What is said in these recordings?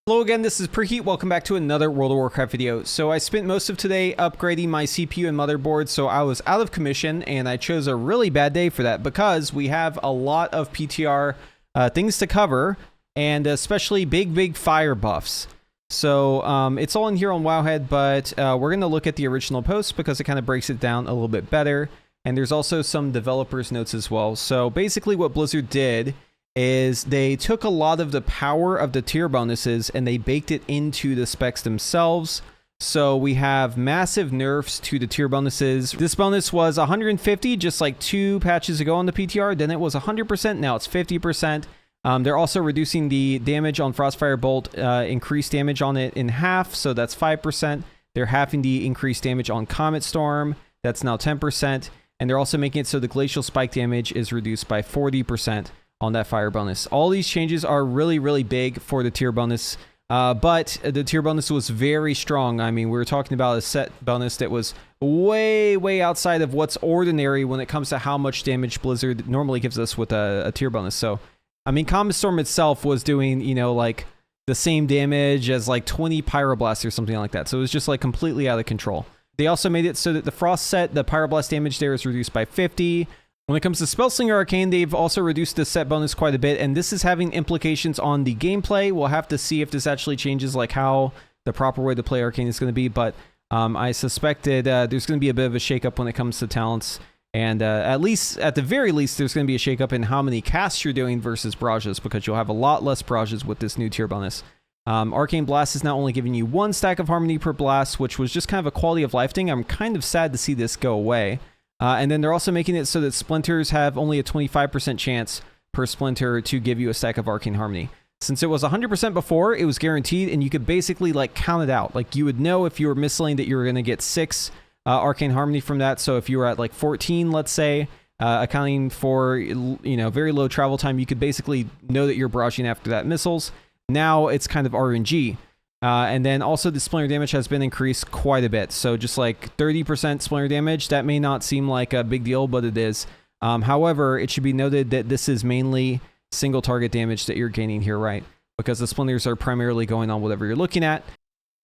Hello again, this is Preheat. Welcome back to another World of Warcraft video. So I spent most of today upgrading my CPU and motherboard, so I was out of commission, and I chose a really bad day for that because we have a lot of PTR things to cover, and especially big fire buffs. So it's all in here on Wowhead, but we're going to look at the original post because it kind of breaks it down a little bit better. And there's also some developers' notes as well. So basically what Blizzard did is they took a lot of the power of the tier bonuses and they baked it into the specs themselves. So we have massive nerfs to the tier bonuses. This bonus was 150 just like 2 patches ago on the PTR. Then it was 100%. Now it's 50%. They're also reducing the damage on Frostfire Bolt, increased damage on it in half. So that's 5%. They're halving the increased damage on Comet Storm. That's now 10%. And they're also making it so the Glacial Spike damage is reduced by 40%. On that fire bonus. All these changes are really big for the tier bonus, but the tier bonus was very strong. I mean, we were talking about a set bonus that was way outside of what's ordinary when it comes to how much damage Blizzard normally gives us with a tier bonus. So, I mean, Comet Storm itself was doing, you know, like the same damage as like 20 Pyroblast or something like that. So it was just like completely out of control. They also made it so that the Frost set, the Pyroblast damage there is reduced by 50. When it comes to Spellslinger Arcane, they've also reduced the set bonus quite a bit, and this is having implications on the gameplay. We'll have to see if this actually changes like how the proper way to play Arcane is going to be, but I suspected there's going to be a bit of a shakeup when it comes to talents, and at the very least, there's going to be a shakeup in how many casts you're doing versus barrages, because you'll have a lot less barrages with this new tier bonus. Arcane Blast is now only giving you 1 stack of Harmony per blast, which was just kind of a quality of life thing. I'm kind of sad to see this go away. And then they're also making it so that splinters have only a 25% chance per splinter to give you a stack of Arcane Harmony. Since it was 100% before, it was guaranteed, and you could basically like count it out. Like you would know if you were mislaying that you were going to get 6 Arcane Harmony from that. So if you were at like 14, let's say, accounting for, you know, very low travel time, you could basically know that you're barraging after that missiles. Now it's kind of RNG. And then also the splinter damage has been increased quite a bit. So just like 30% splinter damage, that may not seem like a big deal, but it is. However, it should be noted that this is mainly single target damage that you're gaining here, right? Because the splinters are primarily going on whatever you're looking at.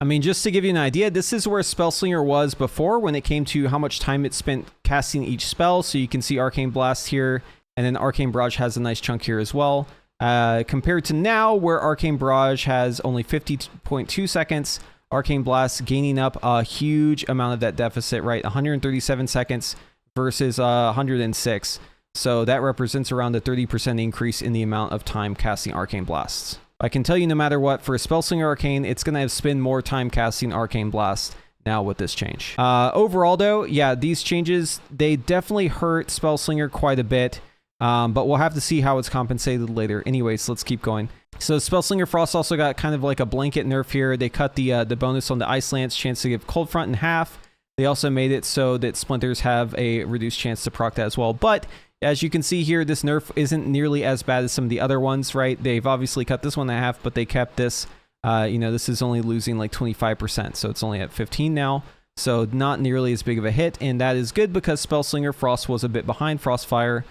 I mean, just to give you an idea, this is where Spellslinger was before when it came to how much time it spent casting each spell. So you can see Arcane Blast here, and then Arcane Barrage has a nice chunk here as well. Compared to now, where Arcane Barrage has only 50.2 seconds, Arcane Blast gaining up a huge amount of that deficit, right? 137 seconds versus 106. So that represents around a 30% increase in the amount of time casting Arcane Blasts. I can tell you no matter what, for Spellslinger Arcane, it's going to spend more time casting Arcane Blast now with this change. Overall though, yeah, these changes, they definitely hurt Spellslinger quite a bit. But we'll have to see how it's compensated later. Anyways, let's keep going. So Spellslinger Frost also got kind of like a blanket nerf here. They cut the bonus on the Ice Lance chance to give Cold Front in half. They also made it so that Splinters have a reduced chance to proc that as well. But as you can see here, this nerf isn't nearly as bad as some of the other ones, right? They've obviously cut this one in half, but they kept this. You know, this is only losing like 25%, so it's only at 15 now. So not nearly as big of a hit, and that is good because Spellslinger Frost was a bit behind Frostfire.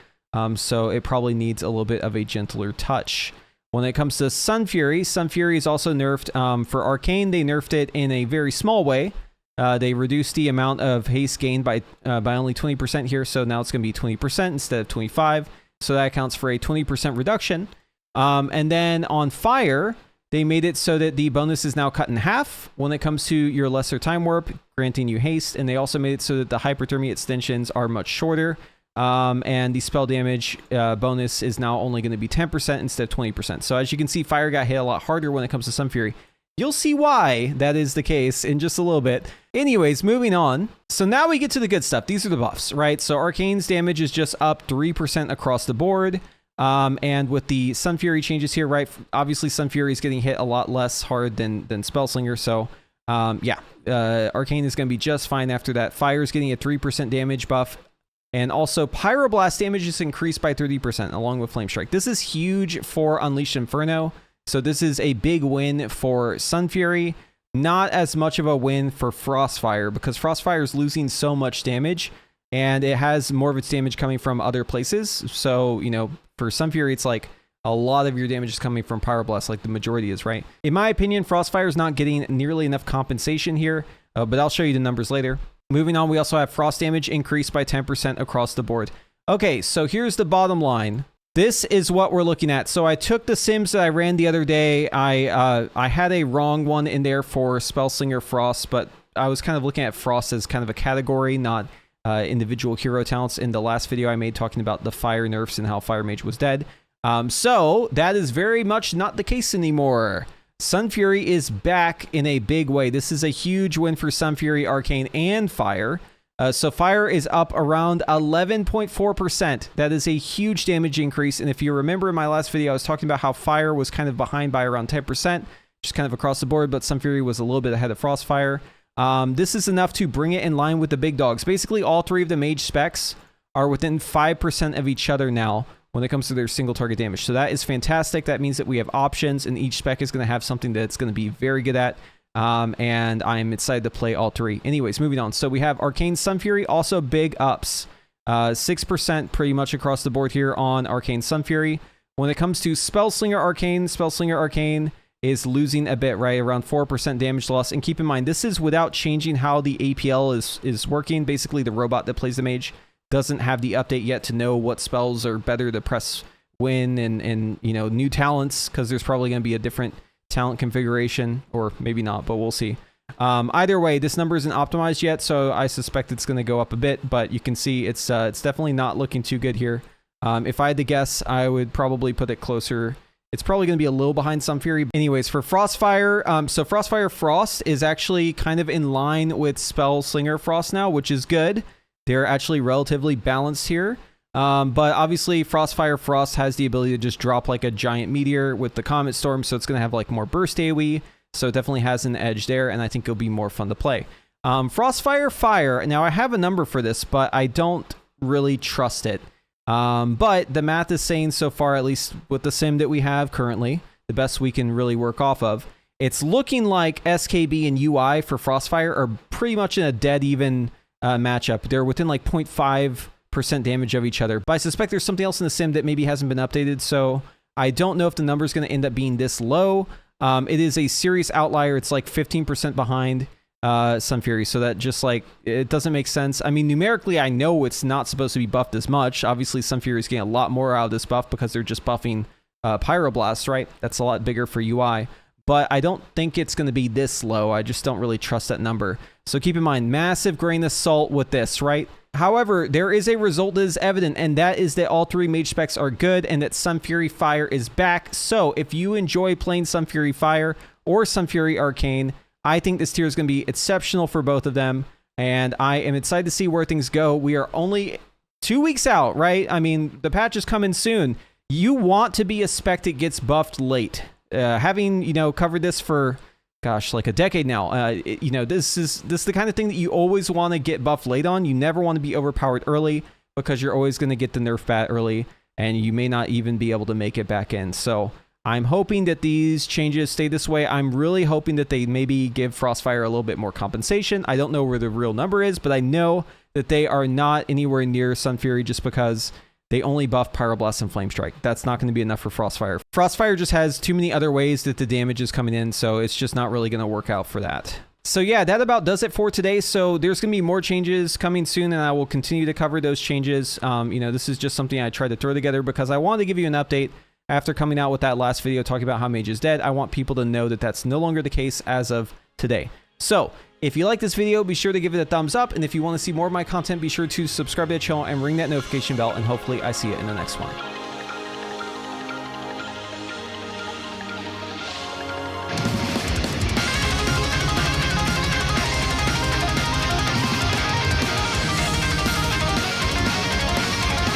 So it probably needs a little bit of a gentler touch. When it comes to Sunfury, Sunfury is also nerfed. For Arcane, they nerfed it in a very small way. They reduced the amount of haste gained by only 20% here, so now it's going to be 20% instead of 25%. So that accounts for a 20% reduction. And then on Fire, they made it so that the bonus is now cut in half when it comes to your Lesser Time Warp, granting you haste. And they also made it so that the Hyperthermia extensions are much shorter. And the spell damage bonus is now only going to be 10% instead of 20%. So as you can see, Fire got hit a lot harder when it comes to Sunfury. You'll see why that is the case in just a little bit. Anyways, moving on. So now we get to the good stuff. These are the buffs, right? So Arcane's damage is just up 3% across the board. And with the Sunfury changes here, right? Obviously, Sunfury is getting hit a lot less hard than Spellslinger. So Arcane is going to be just fine after that. Fire is getting a 3% damage buff. And also, Pyroblast damage is increased by 30% along with Flame Strike. This is huge for Unleashed Inferno. So this is a big win for Sunfury. Not as much of a win for Frostfire because Frostfire is losing so much damage. And it has more of its damage coming from other places. So, you know, for Sunfury, it's like a lot of your damage is coming from Pyroblast, like the majority is, right? In my opinion, Frostfire is not getting nearly enough compensation here, but I'll show you the numbers later. Moving on, we also have Frost damage increased by 10% across the board. Okay, so here's the bottom line. This is what we're looking at. So I took the sims that I ran the other day. I had a wrong one in there for Spellslinger Frost, but I was kind of looking at Frost as kind of a category, not individual hero talents in the last video I made talking about the fire nerfs and how Fire Mage was dead. So that is very much not the case anymore. Sunfury is back in a big way. This is a huge win for Sunfury, Arcane, and Fire. So Fire is up around 11.4%. That is a huge damage increase. And if you remember in my last video, I was talking about how Fire was kind of behind by around 10%, just kind of across the board, but Sunfury was a little bit ahead of Frostfire. This is enough to bring it in line with the big dogs. Basically, all three of the Mage specs are within 5% of each other now when it comes to their single target damage. So that is fantastic. That means that we have options, and each spec is going to have something that's going to be very good at. And I'm excited to play all three. Anyways, moving on. So we have Arcane Sunfury, also big ups. 6% pretty much across the board here on Arcane Sunfury. When it comes to Spellslinger Arcane is losing a bit, right? Around 4% damage loss. And keep in mind, this is without changing how the APL is working. Basically, the robot that plays the mage doesn't have the update yet to know what spells are better to press win and you know, new talents, because there's probably going to be a different talent configuration, or maybe not, but we'll see. Either way, this number isn't optimized yet, so I suspect it's going to go up a bit, but you can see it's definitely not looking too good here. If I had to guess, I would probably put it closer. It's probably going to be a little behind Sunfury. Anyways, for Frostfire, so Frostfire Frost is actually kind of in line with Spellslinger Frost now, which is good. They're actually relatively balanced here. But obviously Frostfire Frost has the ability to just drop like a giant meteor with the Comet Storm, so it's going to have like more burst AoE, so it definitely has an edge there, and I think it'll be more fun to play. Frostfire Fire, now I have a number for this, but I don't really trust it. But the math is saying so far, at least with the sim that we have currently, the best we can really work off of, it's looking like SKB and UI for Frostfire are pretty much in a dead even matchup. They're within like 0.5% damage of each other. But I suspect there's something else in the sim that maybe hasn't been updated, so I don't know if the number is going to end up being this low. It is a serious outlier. It's like 15% behind Sunfury, so that just like, it doesn't make sense. I mean, numerically, I know it's not supposed to be buffed as much. Obviously, Sunfury is getting a lot more out of this buff because they're just buffing Pyroblast, right? That's a lot bigger for UI. But I don't think it's going to be this low. I just don't really trust that number. So keep in mind, massive grain of salt with this, right? However, there is a result that is evident, and that is that all three mage specs are good and that Sunfury Fire is back. So if you enjoy playing Sunfury Fire or Sunfury Arcane, I think this tier is going to be exceptional for both of them, and I am excited to see where things go. We are only 2 weeks out, right? I mean, the patch is coming soon. You want to be a spec that gets buffed late. Having, you know, covered this for, gosh, like a decade now, you know, this is the kind of thing that you always want to get buffed late on. You never want to be overpowered early because you're always going to get the nerf bat early, and you may not even be able to make it back in. So I'm hoping that these changes stay this way. I'm really hoping that they maybe give Frostfire a little bit more compensation. I don't know where the real number is, but I know that they are not anywhere near Sunfury just because they only buff Pyroblast and Flame Strike. That's not going to be enough for Frostfire. Frostfire just has too many other ways that the damage is coming in, so it's just not really going to work out for that. So yeah, that about does it for today. So there's going to be more changes coming soon, and I will continue to cover those changes. You know, this is just something I tried to throw together because I wanted to give you an update after coming out with that last video talking about how Mage is dead. I want people to know that that's no longer the case as of today. So if you like this video, be sure to give it a thumbs up. And if you want to see more of my content, be sure to subscribe to the channel and ring that notification bell. And hopefully I see you in the next one.